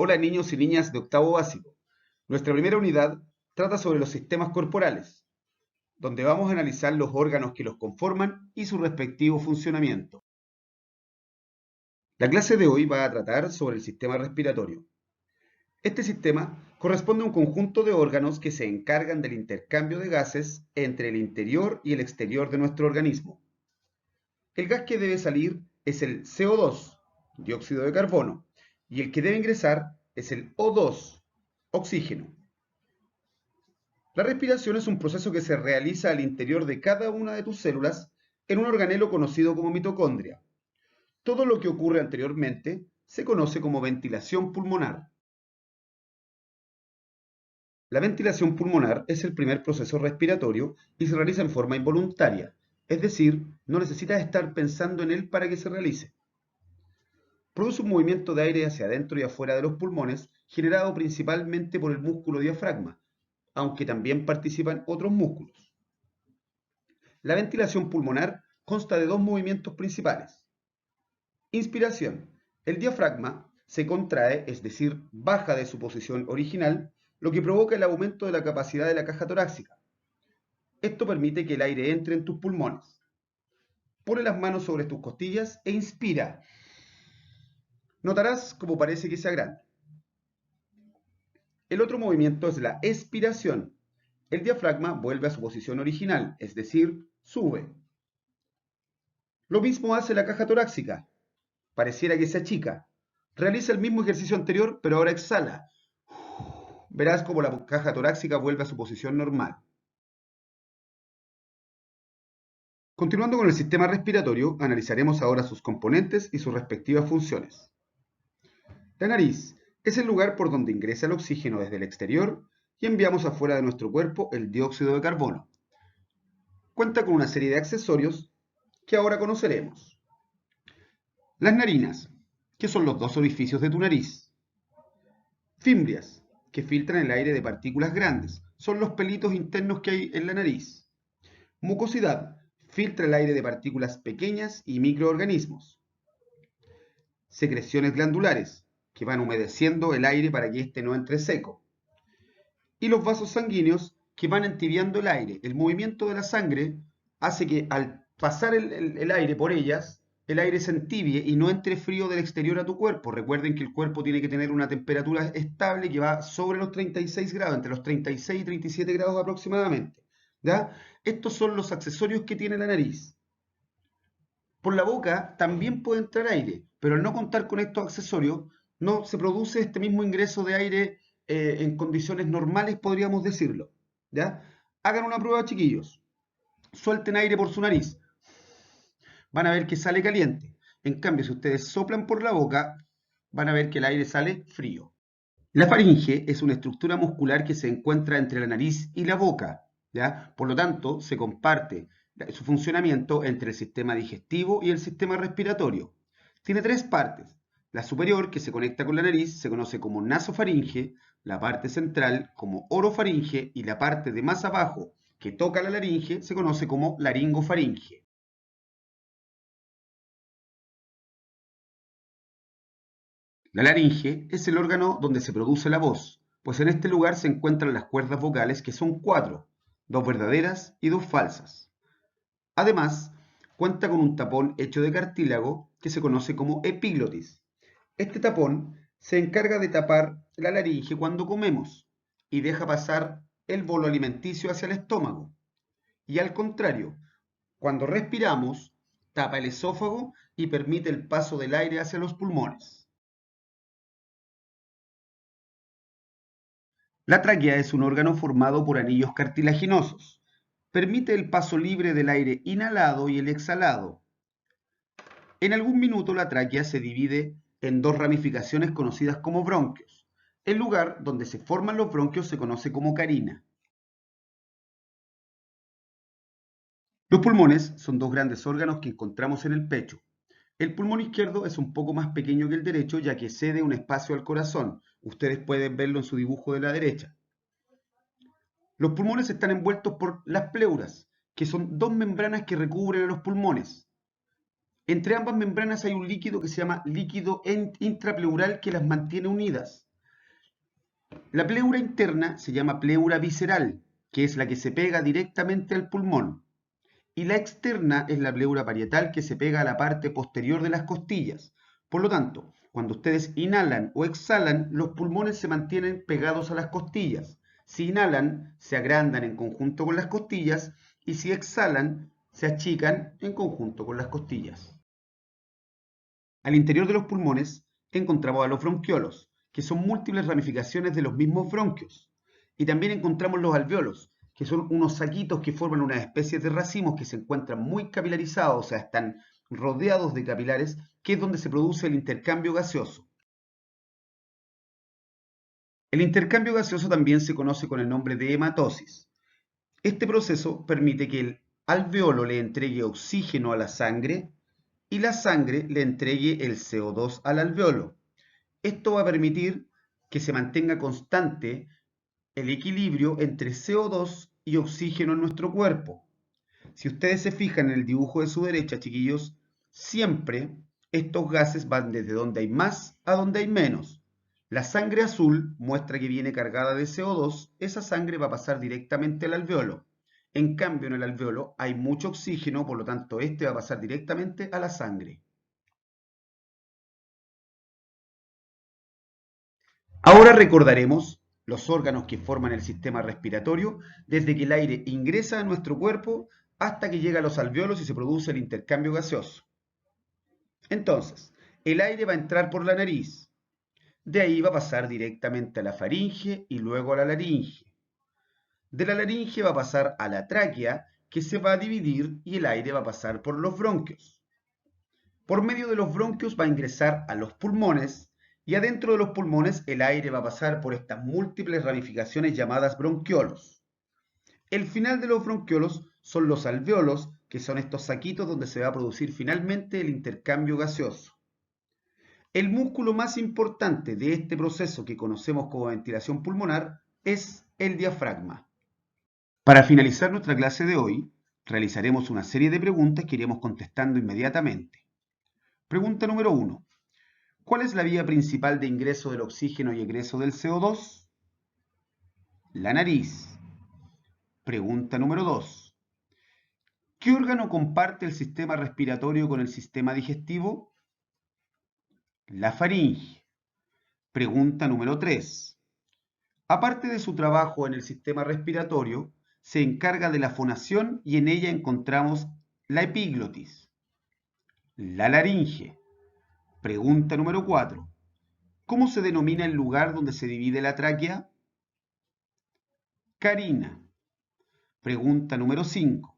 Hola niños y niñas de octavo básico. Nuestra primera unidad trata sobre los sistemas corporales, donde vamos a analizar los órganos que los conforman y su respectivo funcionamiento. La clase de hoy va a tratar sobre el sistema respiratorio. Este sistema corresponde a un conjunto de órganos que se encargan del intercambio de gases entre el interior y el exterior de nuestro organismo. El gas que debe salir es el CO2, dióxido de carbono, y el que debe ingresar es el O2, oxígeno. La respiración es un proceso que se realiza al interior de cada una de tus células en un organelo conocido como mitocondria. Todo lo que ocurre anteriormente se conoce como ventilación pulmonar. La ventilación pulmonar es el primer proceso respiratorio y se realiza en forma involuntaria, es decir, no necesitas estar pensando en él para que se realice. Produce un movimiento de aire hacia adentro y afuera de los pulmones, generado principalmente por el músculo diafragma, aunque también participan otros músculos. La ventilación pulmonar consta de dos movimientos principales. Inspiración. El diafragma se contrae, es decir, baja de su posición original, lo que provoca el aumento de la capacidad de la caja torácica. Esto permite que el aire entre en tus pulmones. Pone las manos sobre tus costillas e inspira. Notarás cómo parece que se agranda. El otro movimiento es la expiración. El diafragma vuelve a su posición original, es decir, sube. Lo mismo hace la caja torácica. Pareciera que se achica. Realiza el mismo ejercicio anterior, pero ahora exhala. Verás cómo la caja torácica vuelve a su posición normal. Continuando con el sistema respiratorio, analizaremos ahora sus componentes y sus respectivas funciones. La nariz es el lugar por donde ingresa el oxígeno desde el exterior y enviamos afuera de nuestro cuerpo el dióxido de carbono. Cuenta con una serie de accesorios que ahora conoceremos. Las narinas, que son los dos orificios de tu nariz. Fimbrias, que filtran el aire de partículas grandes, son los pelitos internos que hay en la nariz. Mucosidad, filtra el aire de partículas pequeñas y microorganismos. Secreciones glandulares, que van humedeciendo el aire para que éste no entre seco. Y los vasos sanguíneos, que van entibiando el aire. El movimiento de la sangre hace que al pasar el aire por ellas, el aire se entibie y no entre frío del exterior a tu cuerpo. Recuerden que el cuerpo tiene que tener una temperatura estable que va sobre los 36 grados, entre los 36 y 37 grados aproximadamente. ¿Ya? Estos son los accesorios que tiene la nariz. Por la boca también puede entrar aire, pero al no contar con estos accesorios, no se produce este mismo ingreso de aire en condiciones normales, podríamos decirlo. ¿Ya? Hagan una prueba, chiquillos. Suelten aire por su nariz. Van a ver que sale caliente. En cambio, si ustedes soplan por la boca, van a ver que el aire sale frío. La faringe es una estructura muscular que se encuentra entre la nariz y la boca, ¿ya? Por lo tanto, se comparte su funcionamiento entre el sistema digestivo y el sistema respiratorio. Tiene tres partes. La superior, que se conecta con la nariz, se conoce como nasofaringe, la parte central como orofaringe y la parte de más abajo, que toca la laringe, se conoce como laringofaringe. La laringe es el órgano donde se produce la voz, pues en este lugar se encuentran las cuerdas vocales que son cuatro, dos verdaderas y dos falsas. Además, cuenta con un tapón hecho de cartílago que se conoce como epiglotis. Este tapón se encarga de tapar la laringe cuando comemos y deja pasar el bolo alimenticio hacia el estómago. Y al contrario, cuando respiramos, tapa el esófago y permite el paso del aire hacia los pulmones. La tráquea es un órgano formado por anillos cartilaginosos. Permite el paso libre del aire inhalado y el exhalado. En algún minuto la tráquea se divide en dos ramificaciones conocidas como bronquios. El lugar donde se forman los bronquios se conoce como carina. Los pulmones son dos grandes órganos que encontramos en el pecho. El pulmón izquierdo es un poco más pequeño que el derecho, ya que cede un espacio al corazón. Ustedes pueden verlo en su dibujo de la derecha. Los pulmones están envueltos por las pleuras, que son dos membranas que recubren a los pulmones. Entre ambas membranas hay un líquido que se llama líquido intrapleural que las mantiene unidas. La pleura interna se llama pleura visceral, que es la que se pega directamente al pulmón. Y la externa es la pleura parietal, que se pega a la parte posterior de las costillas. Por lo tanto, cuando ustedes inhalan o exhalan, los pulmones se mantienen pegados a las costillas. Si inhalan, se agrandan en conjunto con las costillas, y si exhalan, se achican en conjunto con las costillas. Al interior de los pulmones encontramos a los bronquiolos, que son múltiples ramificaciones de los mismos bronquios. Y también encontramos los alvéolos, que son unos saquitos que forman unas especies de racimos que se encuentran muy capilarizados, o sea, están rodeados de capilares, que es donde se produce el intercambio gaseoso. El intercambio gaseoso también se conoce con el nombre de hematosis. Este proceso permite que el alveolo le entregue oxígeno a la sangre y la sangre le entregue el CO2 al alveolo. Esto va a permitir que se mantenga constante el equilibrio entre CO2 y oxígeno en nuestro cuerpo. Si ustedes se fijan en el dibujo de su derecha, chiquillos, siempre estos gases van desde donde hay más a donde hay menos. La sangre azul muestra que viene cargada de CO2, esa sangre va a pasar directamente al alveolo. En cambio, en el alveolo hay mucho oxígeno, por lo tanto, este va a pasar directamente a la sangre. Ahora recordaremos los órganos que forman el sistema respiratorio desde que el aire ingresa a nuestro cuerpo hasta que llega a los alvéolos y se produce el intercambio gaseoso. Entonces, el aire va a entrar por la nariz, de ahí va a pasar directamente a la faringe y luego a la laringe. De la laringe va a pasar a la tráquea, que se va a dividir y el aire va a pasar por los bronquios. Por medio de los bronquios va a ingresar a los pulmones y adentro de los pulmones el aire va a pasar por estas múltiples ramificaciones llamadas bronquiolos. El final de los bronquiolos son los alvéolos, que son estos saquitos donde se va a producir finalmente el intercambio gaseoso. El músculo más importante de este proceso que conocemos como ventilación pulmonar es el diafragma. Para finalizar nuestra clase de hoy, realizaremos una serie de preguntas que iremos contestando inmediatamente. Pregunta número 1. ¿Cuál es la vía principal de ingreso del oxígeno y egreso del CO2? La nariz. Pregunta número 2. ¿Qué órgano comparte el sistema respiratorio con el sistema digestivo? La faringe. Pregunta número 3. Aparte de su trabajo en el sistema respiratorio, se encarga de la fonación y en ella encontramos la epiglotis. La laringe. Pregunta número 4. ¿Cómo se denomina el lugar donde se divide la tráquea? Carina. Pregunta número 5.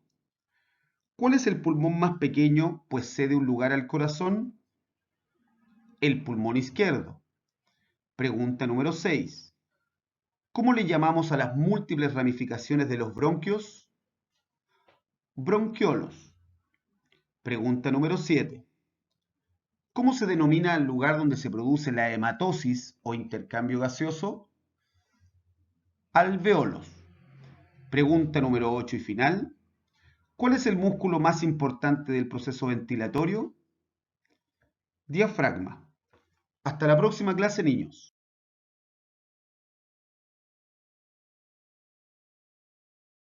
¿Cuál es el pulmón más pequeño, pues cede un lugar al corazón? El pulmón izquierdo. Pregunta número 6. ¿Cómo le llamamos a las múltiples ramificaciones de los bronquios? Bronquiolos. Pregunta número 7. ¿Cómo se denomina el lugar donde se produce la hematosis o intercambio gaseoso? Alvéolos. Pregunta número 8 y final. ¿Cuál es el músculo más importante del proceso ventilatorio? Diafragma. Hasta la próxima clase, niños.